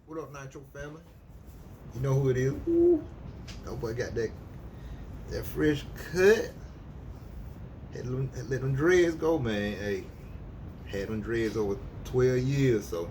What up, Nitro Family? You know who it is? Ooh, that boy got that fresh cut. Let them dreads go, man. Hey, had them dreads over 12 years, so.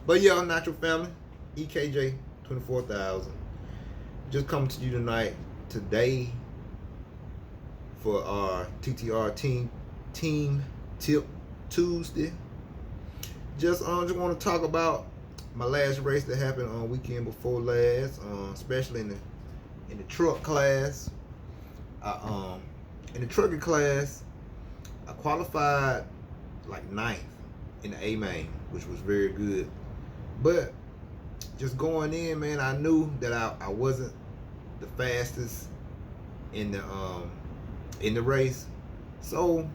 But yeah, Nitro Family, EKJ 24,000. Just coming to you today for our TTR Team Tip Tuesday. Just want to talk about my last race that happened on weekend before last, especially in the truck class. In the trucking class, I qualified like ninth in the A main, which was very good. But just going in, man, I knew that I wasn't the fastest in the race. So,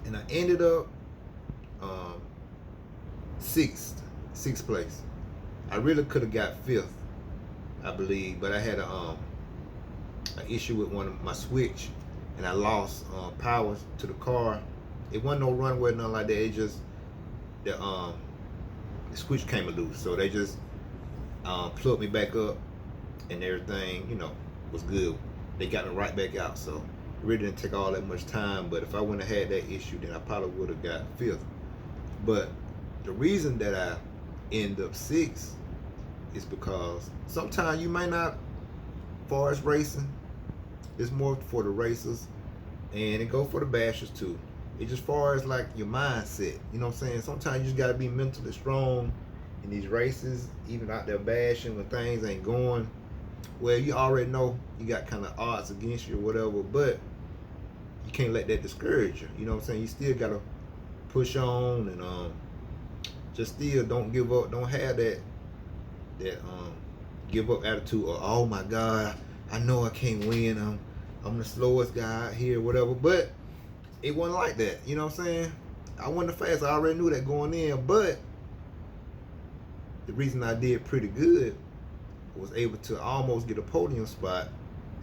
and I ended up sixth place. I really could have got fifth, I believe, but I had an issue with one of my switch, and I lost power to the car. It wasn't no runway, nothing like that. It just the switch came loose, so they just plugged me back up, and everything, was good. They got me right back out, so it really didn't take all that much time. But if I wouldn't have had that issue, then I probably would have got fifth. But the reason that I end up sixth is because sometimes you might not, as far as racing, it's more for the racers, and it goes for the bashers too. It's just far as like your mindset, you know what I'm saying? Sometimes you just gotta be mentally strong in these races, even out there bashing when things ain't going. Well, you already know you got kind of odds against you or whatever, but you can't let that discourage you. You know what I'm saying? You still gotta push on and just still don't give up. Don't have that give up attitude or, oh my God, I know I can't win. I'm the slowest guy out here, whatever. But it wasn't like that. You know what I'm saying? I wasn't the fastest. I already knew that going in. But the reason I did pretty good, was able to almost get a podium spot,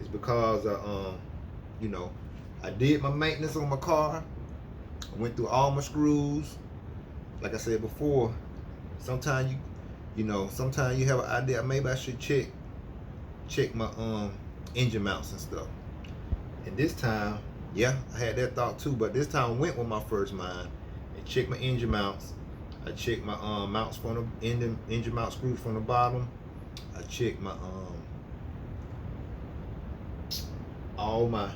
is because I did my maintenance on my car. I went through all my screws. Like I said before, sometimes sometimes you have an idea, maybe I should check my engine mounts and stuff. And this time, yeah, I had that thought too, but this time I went with my first mind and checked my engine mounts. I checked my mounts from the engine mount screws from the bottom. I checked my all my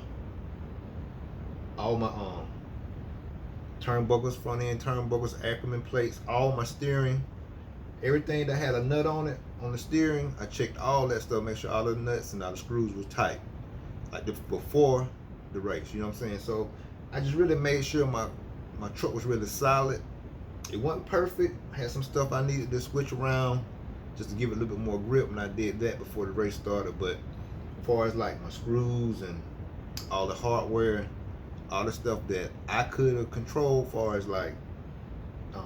turnbuckles, front end turnbuckles, Ackerman plates, all my steering, everything that had a nut on it, on the steering, I checked all that stuff, make sure all the nuts and all the screws was tight, like before the race, you know what I'm saying? So I just really made sure my truck was really solid. It wasn't perfect. I had some stuff I needed to switch around just to give it a little bit more grip, and I did that before the race started. But as far as like my screws and all the hardware, all the stuff that I could have controlled, as far as like I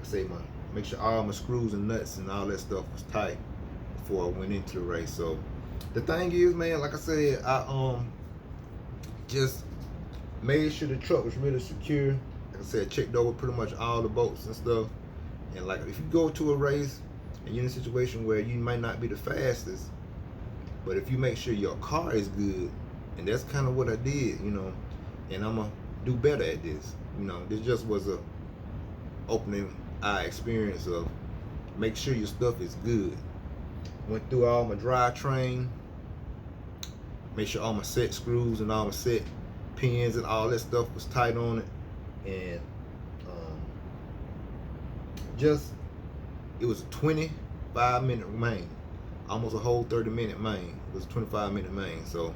say, make sure all my screws and nuts and all that stuff was tight before I went into the race. So the thing is, man, like I said, I just made sure the truck was really secure. Like I said, checked over pretty much all the bolts and stuff. And like, if you go to a race and you're in a situation where you might not be the fastest, but if you make sure your car is good, and that's kind of what I did, and I'm gonna do better at this. This just was a opening eye experience of make sure your stuff is good. Went through all my drivetrain, make sure all my set screws and all my set pins and all that stuff was tight on it, and it was a 25-minute main, almost a whole 30-minute main. It was a 25-minute main. So,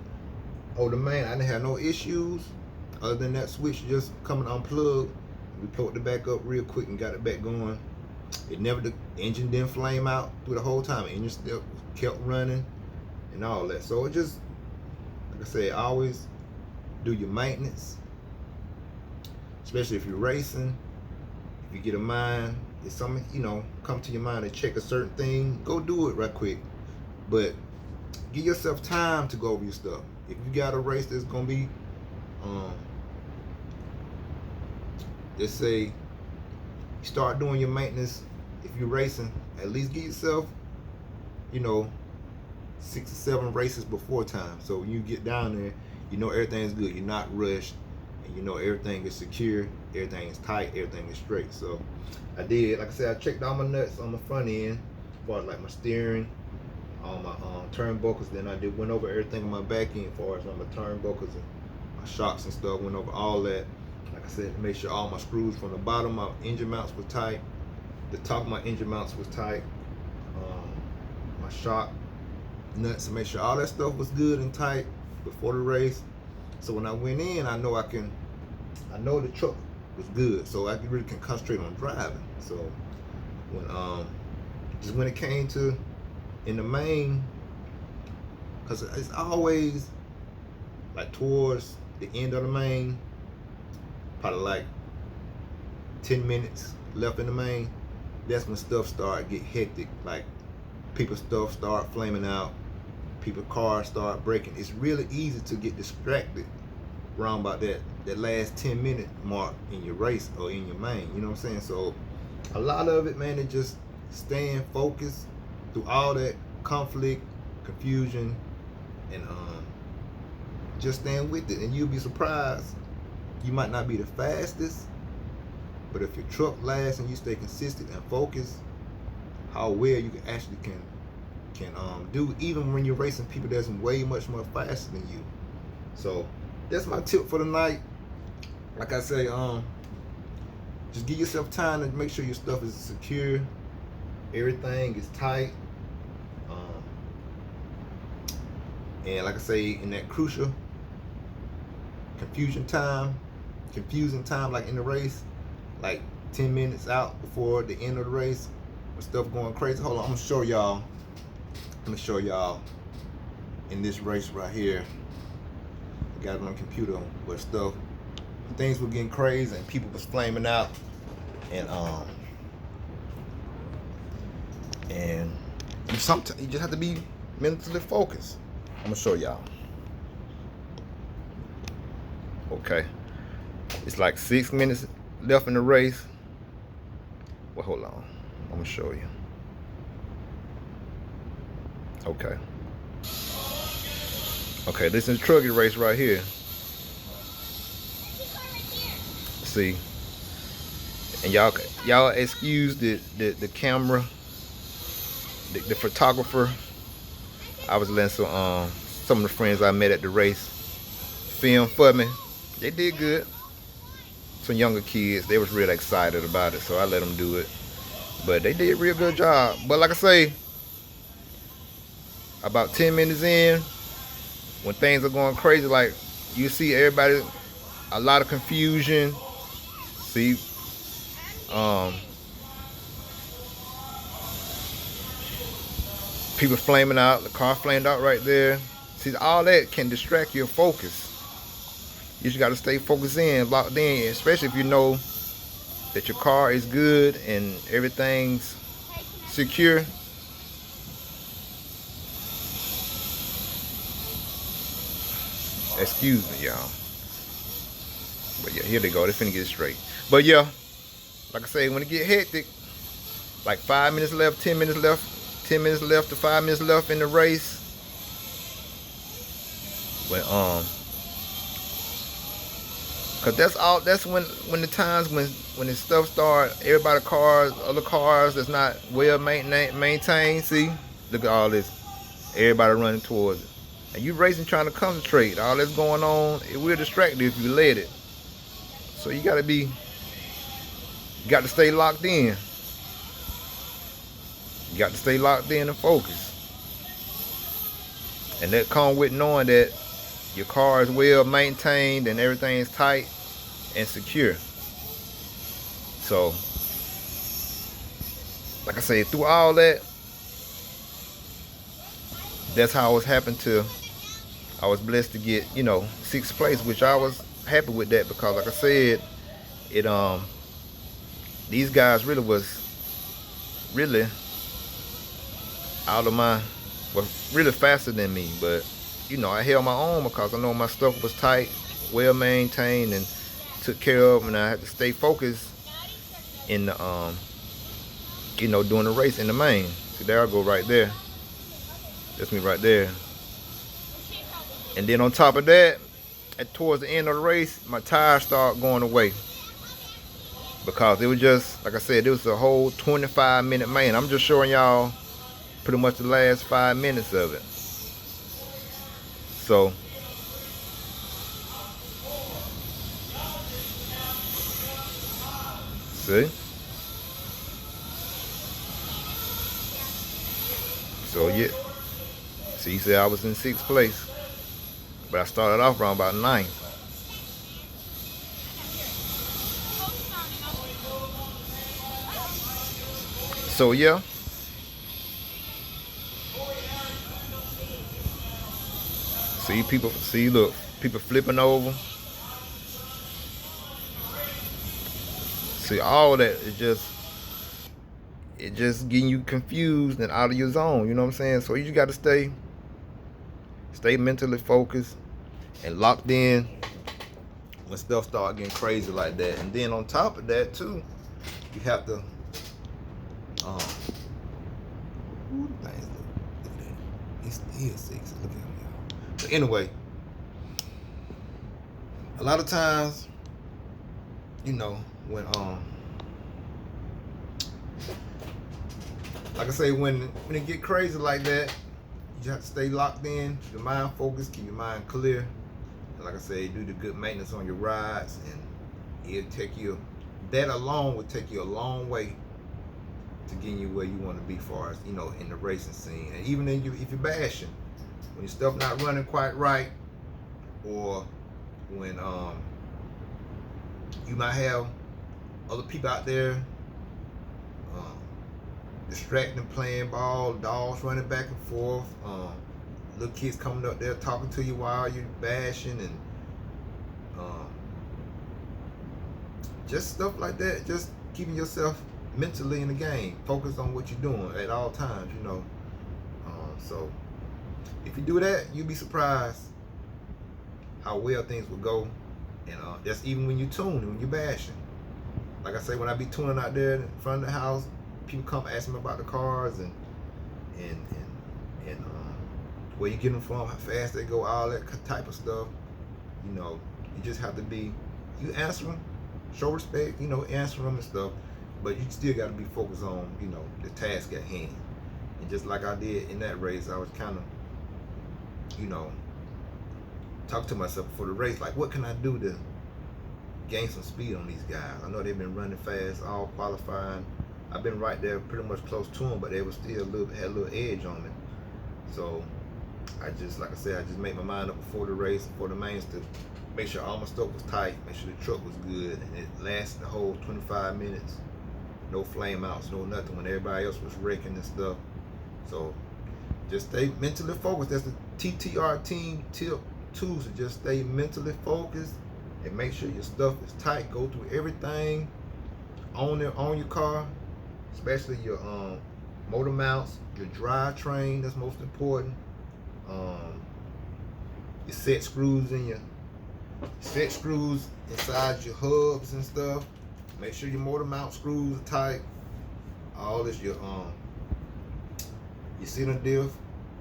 the main, I didn't have no issues other than that switch just coming unplugged. We plugged it back up real quick and got it back going. The engine didn't flame out through the whole time. The engine still kept running and all that. So it just, like I said, always do your maintenance, especially if you're racing. If you get a mind, if something come to your mind to check a certain thing, go do it right quick. But give yourself time to go over your stuff. If you got a race that's gonna be let's say you start doing your maintenance. If you're racing at least get yourself, you know, 6 or 7 races before time. So when you get down there, you know everything's good. You're not rushed, and you know everything is secure, everything is tight, everything is straight. So I did, like I said, I checked all my nuts on the front end, as far as like my steering, all my turnbuckles. Then I went over everything on my back end, as far as my turnbuckles and my shocks and stuff. Went over all that. Like I said, to make sure all my screws from the bottom, my engine mounts were tight. The top of my engine mounts was tight. My shock nuts, to make sure all that stuff was good and tight before the race. So when I went in, I know the truck was good, so I really can concentrate on driving. So when it came to in the main, because it's always like towards the end of the main, probably like 10 minutes left in the main, that's when stuff start get hectic. Like people's stuff start flaming out, people's cars start breaking. It's really easy to get distracted around about that last 10-minute mark in your race or in your main, you know what I'm saying? So a lot of it, man, is just staying focused through all that conflict, confusion, and just staying with it. And you'll be surprised. You might not be the fastest, but if your truck lasts and you stay consistent and focused, how well you actually can do, even when you're racing people that's way much more faster than you. So that's my tip for the night. Like I say, just give yourself time to make sure your stuff is secure, everything is tight, and like I say, in that crucial confusing time, like in the race, like 10 minutes out before the end of the race, with stuff going crazy. Hold on, I'm gonna show y'all in this race right here. I got it on the computer where things were getting crazy and people was flaming out, and sometimes you just have to be mentally focused. I'm gonna show y'all. Okay, it's like 6 minutes left in the race. Well, hold on, I'm gonna show you. Okay, this is a trucking race right here. See, and y'all excuse the camera, the photographer. I was letting some of the friends I met at the race film for me. They did good. Some younger kids, they was real excited about it, so I let them do it. But they did a real good job. But like I say, about 10 minutes in, when things are going crazy, like you see everybody, a lot of confusion. See, people flaming out, the car flamed out right there. See, all that can distract your focus. You just got to stay focused in, locked in, especially if you know that your car is good and everything's secure. Excuse me, y'all. But yeah, here they go. They finna get it straight. But yeah, like I say, when it get hectic, like 5 minutes left, 10 minutes left, 10 minutes left to 5 minutes left in the race. When cause that's when the times when the stuff start, everybody other cars that's not well maintained. See, look at all this, everybody running towards it. And you racing trying to concentrate, all that's going on, it will distract you if you let it. So you got to stay locked in. You got to stay locked in and focus. And that comes with knowing that your car is well maintained and everything is tight and secure. So, like I say, through all that, that's how I was I was blessed to get, 6th place, which I was happy with that, because like I said, these guys really was really faster than me, but I held my own because I know my stuff was tight, well maintained, and took care of, and I had to stay focused in the you know, doing the race in the main. See, there I go right there. That's me right there. And then on top of that, towards the end of the race, my tires start going away. Because it was just, like I said, it was a whole 25-minute main. I'm just showing y'all pretty much the last 5 minutes of it. So, see? So, yeah. See, he said I was in 6th place. But I started off around about 9th. So, yeah. See, people, see, look, people flipping over. See, all that is just, it just getting you confused and out of your zone. You know what I'm saying? So you just got to stay mentally focused and locked in when stuff start getting crazy like that. And then on top of that too, you have to he's still 6. Look at him, y'all. But anyway, a lot of times, you know, when like I say, when it get crazy like that, you have to stay locked in, your mind focused, keep your mind clear. And like I say, do the good maintenance on your rides, and it'll take you, that alone will take you a long way to getting you where you want to be, far as, you know, in the racing scene. And even if you're bashing, when your stuff not running quite right, or when you might have other people out there distracting, playing ball, dogs running back and forth, little kids coming up there talking to you while you're bashing, and just stuff like that. Just keeping yourself mentally in the game, focused on what you're doing at all times, you know. So if you do that, you'll be surprised how well things will go. And that's even when you tune and when you're bashing. Like I say, when I be tuning out there in front of the house, people come ask me about the cars and where you get them from, how fast they go, all that type of stuff. You know, you just have to be, you answer them, show respect, you know, answer them and stuff, but you still got to be focused on, you know, the task at hand. And just like I did in that race, I was kind of, you know, talk to myself before the race, like, what can I do to gain some speed on these guys? I know they've been running fast, all qualifying. I've been right there, pretty much close to them, but they were still had a little edge on me. So I just, like I said, I just made my mind up before the race, before the mains, to make sure all my stuff was tight, make sure the truck was good, and it lasted the whole 25 minutes. No flame outs, no nothing, when everybody else was wrecking and stuff. So just stay mentally focused. That's the TTR Team Tip Tuesday. Just stay mentally focused and make sure your stuff is tight. Go through everything on your car, especially your motor mounts, your drivetrain. That's most important. Your set screws inside your hubs and stuff. Make sure your motor mount screws are tight. All this, your center diff.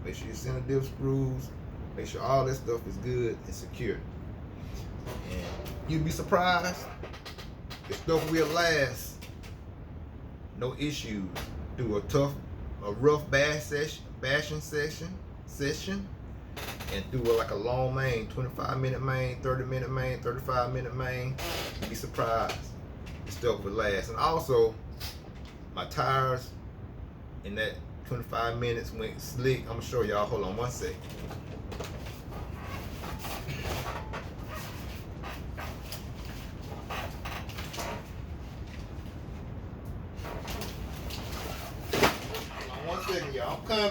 Make sure your center diff screws. Make sure all that stuff is good and secure. And you'd be surprised, the stuff will last, no issues, through a rough bashing session, and through like a long main, 25-minute main, 30-minute main, 35-minute main. You'd be surprised, the stuff will last. And also, my tires in that 25 minutes went slick. I'm gonna show y'all. Hold on one second. Hold on 1 second, y'all. I'm coming.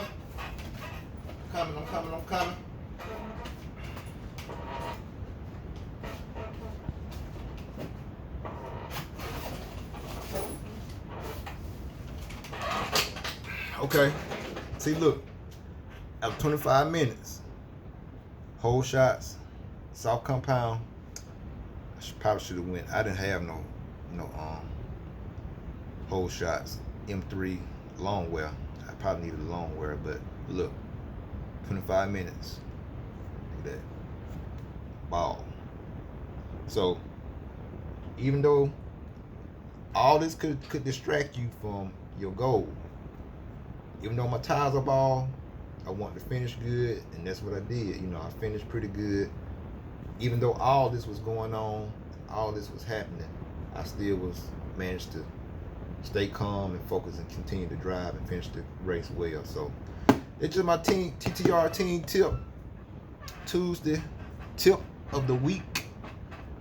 Okay, see, look, after 25 minutes, whole shots, soft compound, I probably should have went. I didn't have no whole shots. M3 long wear. I probably need a long wear, but look, 25 minutes. Look at that. Ball. So even though all this could distract you from your goal, even though my tires are ball, I wanted to finish good, and that's what I did. You know, I finished pretty good. Even though all this was going on, all this was happening, I still managed to stay calm and focus and continue to drive and finish the race well. So it's just my TTR Team Tip Tuesday tip of the week.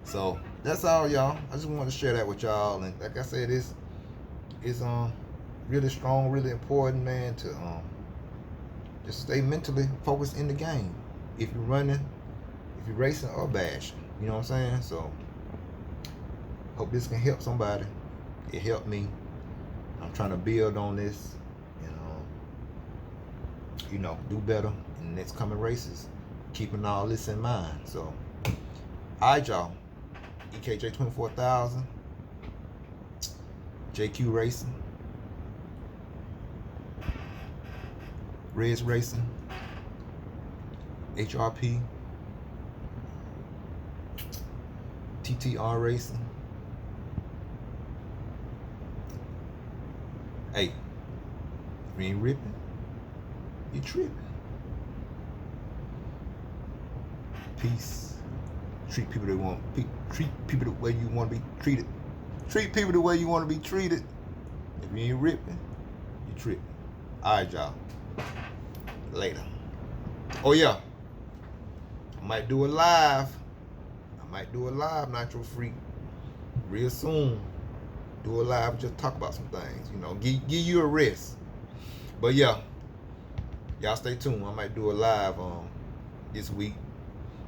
So that's all, y'all. I just wanted to share that with y'all. And like I said, it's really strong, really important, man, to just stay mentally focused in the game. If you're running, if you're racing or bashing, you know what I'm saying? So hope this can help somebody. It helped me. I'm trying to build on this and you know, do better in the next coming races, keeping all this in mind. So alright, y'all. EKJ 24,000, JQ Racing, Reds Racing, HRP, TTR Racing. Hey, if you ain't ripping, you tripping. Peace. Treat people the way you want to be treated. Treat people the way you want to be treated. If you ain't ripping, you tripping. Alright, y'all. Later. Oh yeah, I might do a live. Nitro Freak, real soon. Do a live, just talk about some things. You know, give you a rest. But yeah, y'all stay tuned. I might do a live this week.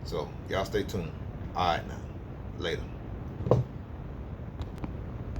So y'all stay tuned. All right now. Later.